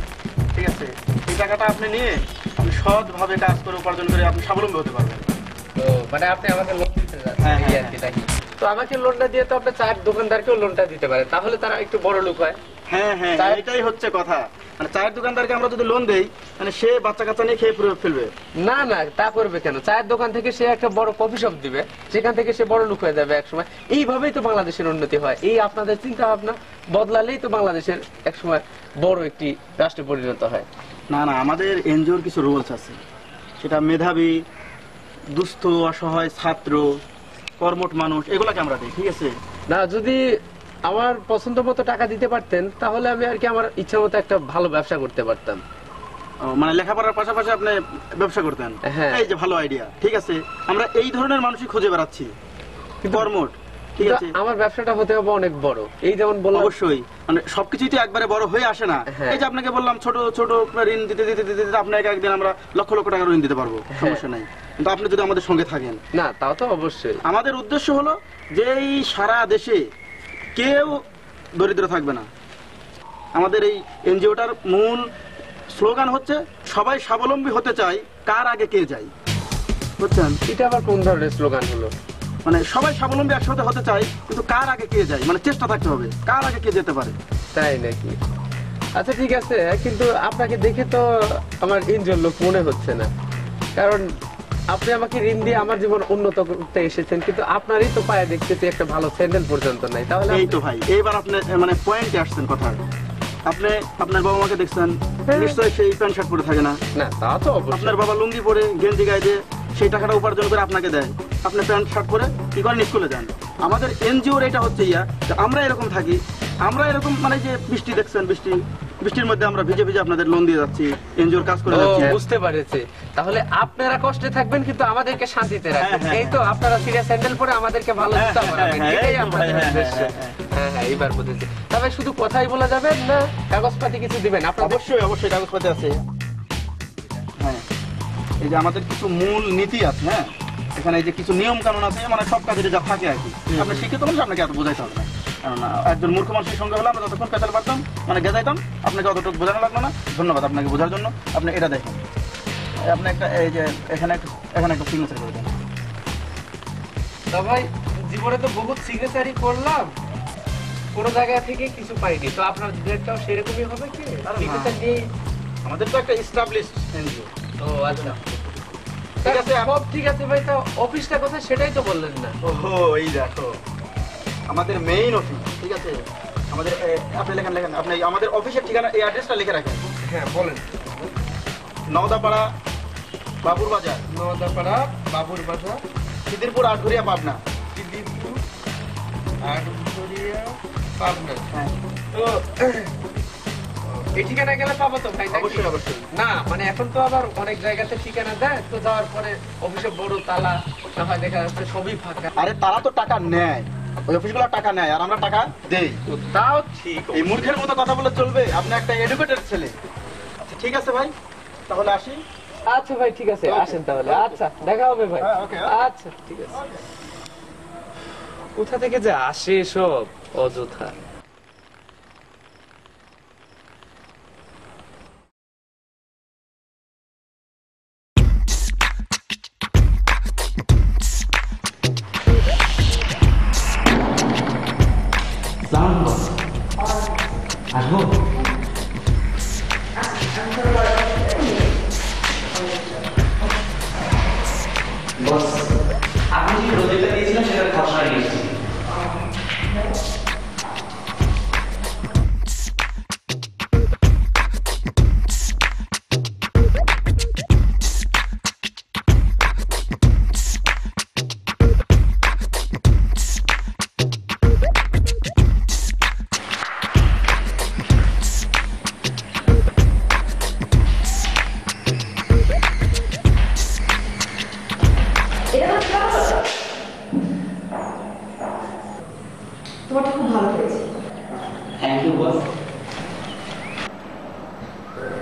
ঠিক আছে, এই টাকাটা আপনি নিয়ে আপনি সৎভাবে কাজ করে উপার্জন করে আপনি স্বাবলম্বী হতে পারবেন। তো মানে আপনি আমাকে লোন দিতে যাচ্ছেন হ্যাঁ, এই হ্যাঁ, আর কি নাকি? তো আমাকে লোনটা দিয়ে তো আপনি চায়ের দোকানদারকেও লোনটা দিতে পারেন, তাহলে তারা একটু বড় লোক হয়। হ্যাঁ হ্যাঁ, এটাই হচ্ছে কথা। মানে চায়ের দোকানদারকে আমরা যদি লোন দেই, মানে সে বাচ্চা কাচ্চা নিয়ে খেয়ে পুরো ফেলবে। না না, তা করবে কেন? চায়ের দোকান থেকে সে একটা বড় কফি শপ দিবে, সেখান থেকে সে বড় লোক হয়ে যাবে একসময়। এইভাবেই তো বাংলাদেশের উন্নতি হয়। এই আপনাদের চিন্তা ভাবনা বদলালেই তো বাংলাদেশের একসময় বড় একটি রাষ্ট্রে পরিণত হয়। না না, আমাদের এনজিওর কিছু রুলস আছে, সেটা মেধাবী, দুস্থ, অসহায়, ছাত্র, কর্মঠ মানুষ, এগুলাকে আমরা দিই। ঠিক আছে, না, যদি আমার পছন্দ মতো টাকা দিতে পারতেন, তাহলে আমি আর কি আমার ইচ্ছা মতো একটা ভালো ব্যবসা করতে পারতাম। মানে লেখাপড়ার পাশাপাশি আপনি ব্যবসা করতেন। হ্যাঁ। এই যে ভালো আইডিয়া। ঠিক আছে, আমরা এই ধরনের মানুষই খুঁজে বেড়াচ্ছি, কর্মঠ। ঠিক কিন্তু আছে, আমার ব্যবসাটা হতে হবে অনেক বড়। এই যেমন বললাম, অবশ্যই মানে সবকিছুই তো একবারে বড় হয়ে আসে না। হ্যাঁ। এই যে আপনাকে বললাম ছোট ছোট ঋণ দিতে দিতে দিতে দিতে আপনাকে একদিন আমরা লক্ষ লক্ষ টাকা ঋণ দিতে পারবো, সমস্যা নাই। কিন্তু আপনি যদি আমাদের সঙ্গে থাকেন। না তাও তো অবশ্যই। আমাদের উদ্দেশ্য হলো যে এই সারা দেশে কেউ দরিদ্র থাকবে না। আমাদের এই এনজিওটার মূল স্লোগান হচ্ছে সবাই স্বাবলম্বী হতে চায়, কার আগে কে যায়। বুঝছেন? এটা আবার কোন ধরনের স্লোগান হলো? মানে সবাই স্বাবলম্বী একসাথে হতে চায়, কিন্তু কার আগে কে যায়, মানে চেষ্টা থাকতে হবে কার আগে কে যেতে পারে। তাই নাকি? আচ্ছা ঠিক আছে, কিন্তু আপনাকে দেখে তো আমার এনজিওর লোক মনে হচ্ছে না, কারণ আপনি আমাকে ঋণ দিয়ে আমার জীবন উন্নত করতে এসেছেন, কিন্তু আপনারই তো পায়ে দেখতেছি একটা ভালো স্যান্ডেল পর্যন্ত নাই। তাহলে এই তো ভাই, এইবার আপনি মানে পয়েন্টে আসছেন কথা। আপনি আপনার বাবা মাকে দেখছেন, নিশ্চয়ই সেই প্যান্ট শার্ট পরে থাকে না? না, তা তো অবশ্যই। আপনার বাবা লুঙ্গি পরে গেঞ্জি গায়ে দিয়ে সেই টাকাটা উপার্জন করে আপনাকে দেয়, আপনি প্যান্ট শার্ট পরে কি করেন, স্কুলে যান। আমাদের এনজিওর এটা হচ্ছে যে আমরা এরকম থাকি, আমরা এরকম মানে যে বৃষ্টি দেখছেন, বৃষ্টির মধ্যে আমরা ভিজে ভিজে আপনাদের লোন দিয়ে যাচ্ছি, এনজিওর কাজ করে যাচ্ছি। বুঝতে পারছি। তাহলে আপনারা কষ্টে থাকবেন কিন্তু আমাদেরকে শান্তিতে রাখবেন। এই তো আপনারা সিরিয়াস স্যান্ডেল পরে আমাদেরকে ভালো জুতা পরাবেন, এটাই আমাদের উদ্দেশ্য। হ্যাঁ হ্যাঁ, এইবার বুঝেছি। তবে শুধু কথাই বলা যাবে না, কাগজপাতি কিছু দিবেন আপনাদের? অবশ্যই অবশ্যই কাগজপাতি আছে। হ্যাঁ, এই যে আমাদের কিছু মূল নীতি আছে। হ্যাঁ, এখানে এই যে কিছু নিয়ম কানুন আছে, মানে সব কাজে যা থাকে আর কি। আপনি শিক্ষিত মানুষ, আপনাকে এত বোঝাইতে হবে না। কারণ একজন মূর্খ মানুষের সঙ্গে হলে আমরা যতক্ষণ পেঁচাল পারতাম, মানে গেজাইতাম, আপনাকে অতটুকু বোঝানো লাগলো না। ধন্যবাদ আপনাকে বোঝার জন্য। আপনি এটা দেখেন, আপনি একটা এই যে এখানে একটা সিগনেচার করে দেন। তা ভাই, জীবনে তো বহুত সিগনেচারই করলাম, কোনো জায়গা থেকে কিছু পাইনি। তো আপনার ডিরেক্টটাও সেরকমই হবে কি? সিগনেচার নিয়ে আমাদের তো একটা এস্টাবলিশড এনজিও। ও আচ্ছা, ঠিক আছে। সব ঠিক আছে ভাই, তা অফিসটা কোথায় সেটাই তো বললেন না। ওহো, এই দেখো আমাদের মেইন অফিস। ঠিক আছে, আমাদের আপনি লেখেন আপনি আমাদের অফিসের ঠিকানা, এই অ্যাড্রেসটা লিখে রাখেন। হ্যাঁ বলেন। নওদাপাড়া বাবুর বাজার, নওদাপাড়া বাবুর বাজার, খিদিরপুর আটঘরিয়া, পাবনা। খিদিরপুর আটঘরিয়া, পাবনা। হ্যাঁ, তো এই ঠিকানা গেলে পাবো তো ভাই? অবশ্যই অবশ্যই। না মানে এখন তো আবার অনেক জায়গাতে ঠিকানা দেয়, তো যাওয়ার পরে অফিসে বড় তালা, না হয় দেখা যাচ্ছে সবই ফাঁকা। আরে তারা তো টাকা নেয়, ওই অফিসগুলো টাকা নেয়, আর আমরা টাকা দেই। তাও ঠিক। এই মূর্খের মতো কথা বলে চলবে? আপনি একটা এডুকেটেড ছেলে। আচ্ছা ঠিক আছে ভাই, তাহলে আসি। আচ্ছা ভাই, ঠিক আছে, আসেন তাহলে। আচ্ছা, দেখা হবে ভাই। আচ্ছা ঠিক আছে। কোথা থেকে যে আসে সব অযথা। আসবো? বস, আপনি যে প্রজেক্টটা দিয়েছিলেন সেটার খসড়া নিয়ে এসেছি। তোমারটা খুব ভালো হয়েছে। Thank you boss.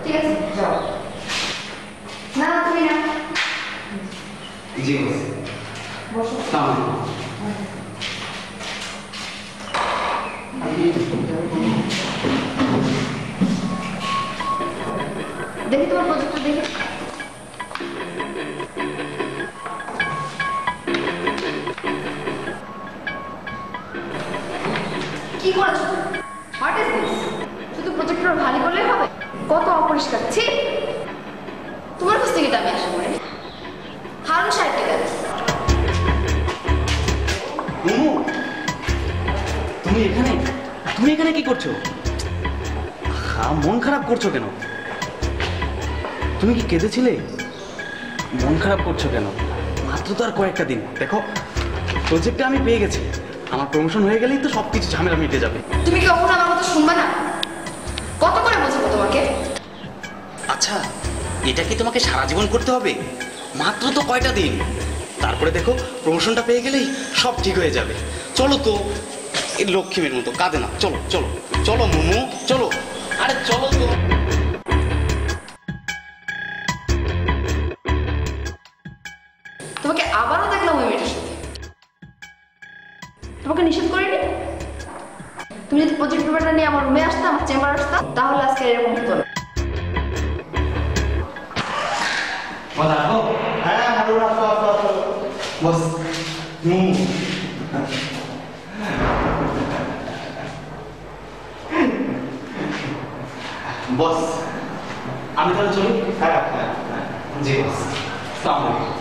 ঠিক আছে, যাও। না তুমি না, জি বস। বসো। দেখি তোমার প্রজেক্টটা দেখি। কি করেছো? What is this? শুধু প্রজেক্টর ভালো করলেই হবে? কত অপরিষ্কার! ছি, তোমার কাছ থেকে এটা আমি আশা করি। হারুন সাহেবকে গেল। তুমি এখানে কি করছো? মন খারাপ করছো কেন? তুমি কি কেঁদেছিলে? মন খারাপ করছো কেন? মাত্র তো আর কয়েকটা দিন। দেখো, প্রজেক্টটা আমি পেয়ে গেছি। আমার প্রমোশন হয়ে গেলেই তো সবকিছু ঝামেলা মিটে যাবে। তুমি কি কখনো আমার কথা শুনবে না? কত করে বোঝাবো তোমাকে? আচ্ছা, এটা কি তোমাকে সারা জীবন করতে হবে? মাত্র তো কয়টা দিন। তারপরে দেখো, প্রমোশনটা পেয়ে গেলেই সব ঠিক হয়ে যাবে। চলো তো, এই লক্ষ্মীমের মতো কাঁদে না। চলো চলো চলো মোমো, চলো। আরে চলো তো। তোমাকে আবারও দেখলাম ওই মেয়েটার সাথে। তোমাকে নিষেধ করিনি? তুমি যদি প্রজেক্ট পেপারটা নিয়ে আমার রুমে আসতাম, আমার চেম্বার আসতাম, তাহলে আজকে এরকম হতো না। হ্যাঁ হারুন, আসো আসো আসো। বস, বস, আমি তাহলে চলি। হ্যাঁ জি বস। আসসালামু আলাইকুম।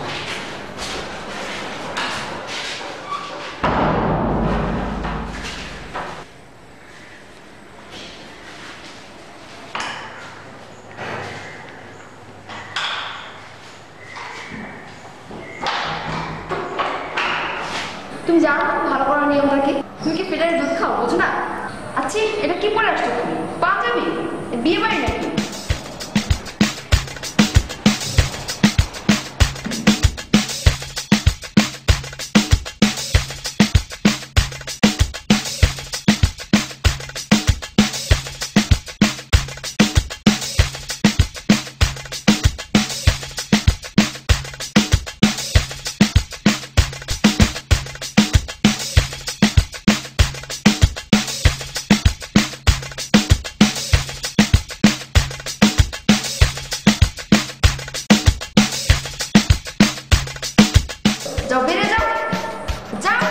তুমি জানো না ভালো করার নিয়মটা কি? তুমি কি পেটের দুধ খাও, বোঝো না? আচ্ছা এটা কি পরে আসছো তুমি? পাঞ্জাবি? বিয়ে বাড়ি নাকি? যাও, বেড়ে যাও, যাও।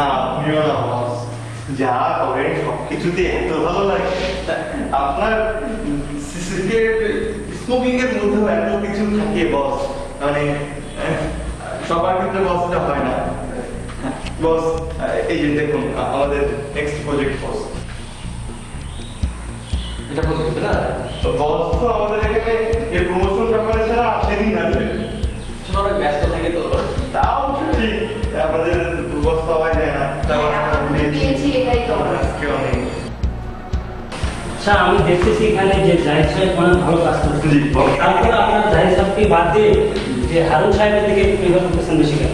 আপনিও না বস, যা করেন সবকিছুতে এত ভালো লাগে। আপনার সিগারেট স্মোকিং এর মধ্যেও এত কিছু থাকে বস, মানে সবার ক্ষেত্রে বসটা হয় না। বস এই যে দেখুন আমাদের নেক্সট প্রজেক্ট বস, এটা প্রজেক্ট না বস তো আমাদের এখানে এই প্রমোশন ব্যাপারে ছাড়া আসেনি না। অনেক ব্যস্ত থাকে তো। তাও ঠিক, আমাদের বস পাওয়া যায় না। দিয়েছি এটাই তো। কেউ নেই। স্যার আমি দেখতেছি এখানে যে জাহিদ সাহেব অনেক ভালো কাজ করছেন। জি, বল। তারপরে আপনার জাহিদ সাহেবকে বাদ দিয়ে যে হারুন সাহেবের দিকে প্রেফার করতেছেন বেশি কেন?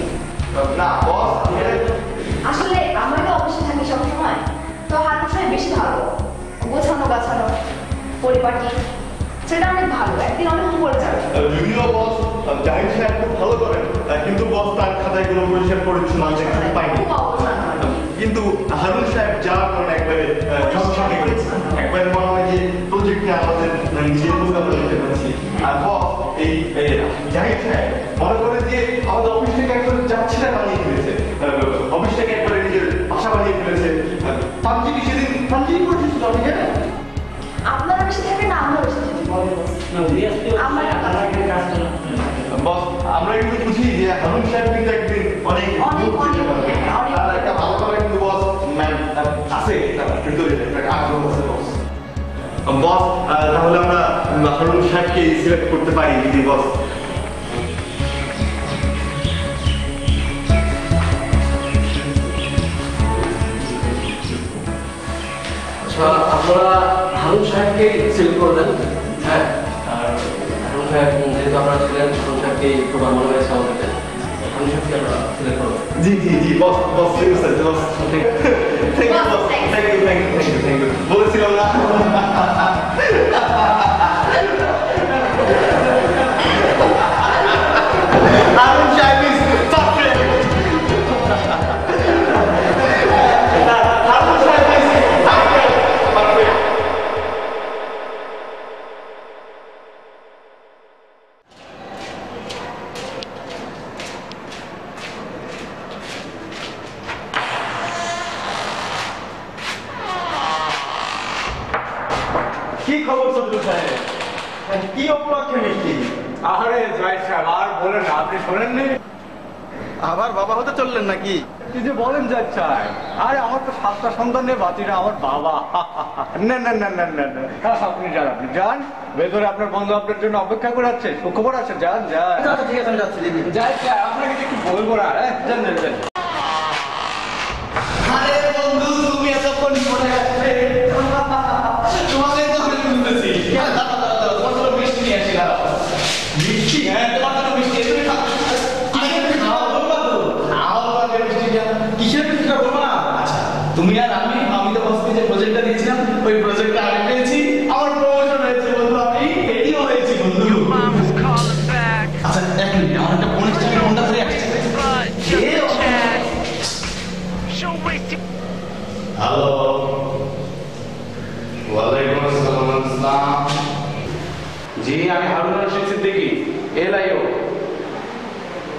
না বস, আসলে আমরা তো অফিসে থাকি সবসময়, তো হারুন সাহেব বেশি ভালো, গোছানো গাছানো, পরিপাটি, সেটা অনেক ভালো। একদিন অনেক উপরে যাবে। যদিও বস জাহিদ সাহেব খুব ভালো করেন, কিন্তু বস তার খাতায় কোনো পরিষ্কার পরিচ্ছন্ন আছে কিছু পাইনি। খুব অবদান হয়। কিন্তু হারুন সাহেব যা করেন একবারে ঝকঝকে করেছেন। একবারে মনে হয় যে প্রজেক্টে আমাদের নিজের মতো আমরা দেখতে পাচ্ছি। আর বস এই জাহিদ সাহেব মনে করে যে আমাদের অফিসটাকে একবারে যাচ্ছিটা বানিয়ে ফেলেছে, অফিসটাকে একবারে নিজের বাসা বানিয়ে ফেলেছে। পাঞ্জিবি সেদিন পাঞ্জিবি করেছিল আপনি জানেন? আপনারা বেশি থাকেন না আমরা বেশি থাকি? না উনি আজকে আমার আমার এখানে কাজ করেন। বস আমরা কিন্তু বুঝি যে হারুন সাহেব কিন্তু একদিন অনেক অনেক, দূর যেতে পারবে। অনেক। আর একটা ভালো করা কিন্তু বস আছে, তার ভিতরে একটা আগ্রহ আছে বস। বস তাহলে আমরা হারুন সাহেবকে সিলেক্ট করতে পারি যদি বস। আপনারা হারুন সাহেবকে সিলেক্ট করবেন। হ্যাঁ, আর হারুন সাহেব যেহেতু আপনারা ছিলেন, হারুন সাহেবকে খুব মনে হয়েছে আমাদের। হারুন সাহেবকে আমরা সিলেক্ট করবেন। জি জি জি বস, বস ঠিক আছে boss. Thank you boss, thank you thank you thank you thank you. বলেছিলাম না। হারুন সাহেব ইজ পারফেক্ট। হারুন সাহেব ইজ পারফেক্ট। কি খবর চন্দ্র সাহেব? কি উপলক্ষে মিষ্টি? আরে জাহিদ সাহেব আর বলেন না, আপনি শোনেননি? আবার বাবা হতে চললেন নাকি? কি যে বলেন জাহিদ সাহেব, আরে আমার তো 7টা সন্তান নিয়ে বাতিরা আমার বাবা। না না না না না না, আপনি যান ভেতরে, আপনার বন্ধু আপনার জন্য অপেক্ষা করে আছে, সুখবর আছে, যান যান। ঠিক আছে আমি যাচ্ছি দিদি। জাহিদ সাহেব আপনাকে একটু বলবো না, যান যান যান। আরে বন্ধু তুমি এতক্ষণ পরে আসলে তোমাকে তো আমি বুঝতেছি। কতটা মিষ্টি নিয়ে আসি দাঁড়াও। মিষ্টি? হ্যাঁ তোমার জন্য মিষ্টি। তুমি খাও বলবা তো? খাও বলবা মিষ্টিটা। কিসের মিষ্টিটা বলবো না? আচ্ছা তুমি আর আমি তো বসকে যে প্রজেক্টটা দিয়েছিলাম, ওই প্রজেক্টটা আমি পেয়েছি। আমার প্রমোশন হয়েছে বন্ধু, আমি এটিও হয়েছি বন্ধু। আচ্ছা এক মিনিট, আমার একটা ফোন এসেছে, আমি ফোনটা ধরে আসছি। হ্যালো, ওয়ালাইকুম আসসালাম। জি আমি হারুন রশিদ সিদ্দিকী, LIO।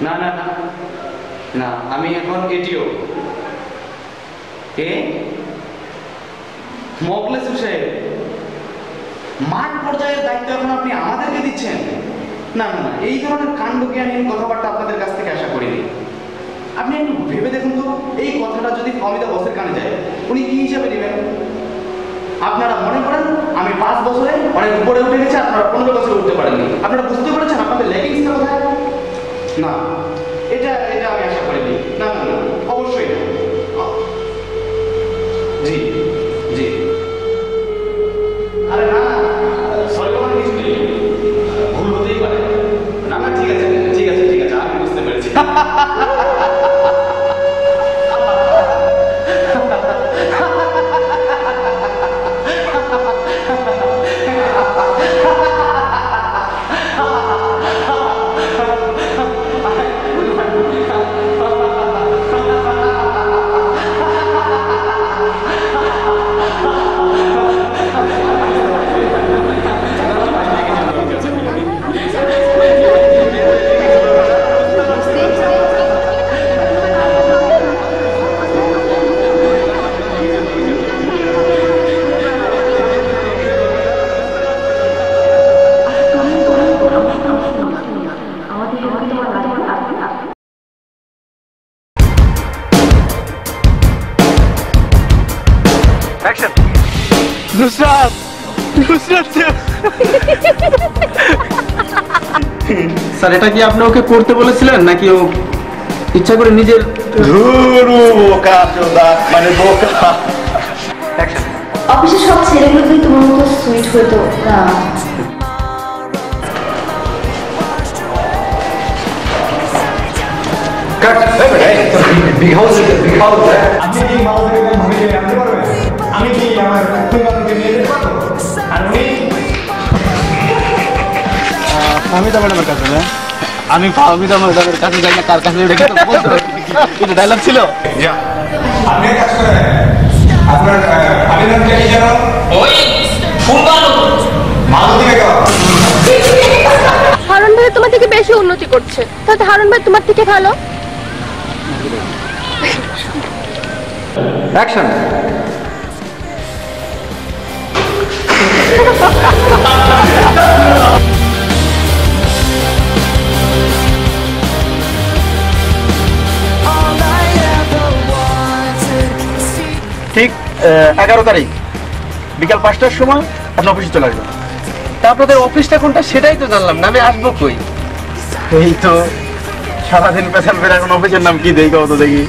না না না না, আমি এখন এটিও। কে? মোখলেস হোসেন। মাঠ পর্যায়ের দায়িত্ব এখন আপনি আমাদেরকে দিচ্ছেন? না না না, এই ধরনের কাণ্ডজ্ঞানহীন কথাবার্তা আপনাদের কাছ থেকে আশা করিনি। আপনি একটু ভেবে দেখুন তো, এই কথাটা যদি ফাহমিদা বসের কানে যায়, উনি কি হিসাবে নেবেন? আপনারা মনে করেন আমি 5 বছরে অনেক উপরে উঠে গেছি, আপনারা 15 বছরে উঠতে পারেননি। আপনারা বুঝতে পেরেছেন আপনাদের ল্যাকিংসটা কোথায়? না, এটা এটা আমি আশা করিনি। না না না, অবশ্যই না। জি জি। আরে না, সরি বলার কিছু নেই, ভুল হতেই পারে। না না, ঠিক আছে ঠিক আছে ঠিক আছে, আমি বুঝতে পেরেছি। নুসরাত, নুসরাত স্যার, এটা কি আপনি ওকে করতে বলেছিলেন নাকি ও ইচ্ছা করে নিজের? ধুরু বোকা চোদা, মানে বোকা। অফিসের সব ছেলেগুলো যদি তোমার মতো সুইট হতো না। ফাহমিদা ম্যাডামের কাছে না? আমি ফাহমিদা ম্যাডামের কাছে যাই না, কার কাছে রেখে তো বলতে হবে। এটা ডায়লগ ছিল। আপনি এক কাজ করেন, আপনার আবেদনটা কি জানো? ওই ফুলবালু মালতী বেগম। হারুন ভাই তোমার থেকে বেশি উন্নতি করছে, তাহলে হারুন ভাই তোমার থেকে ভালো। অ্যাকশন। ঠিক 11 তারিখ বিকাল 5টার সময় আপনি অফিসে চলে আসবেন। তা আপনাদের অফিসটা কোনটা সেটাই তো জানলাম না, আমি আসবো কই? এই তো সারাদিন পেছন ফেরা, এখন অফিসের নাম কি দেখি, কত দেখি।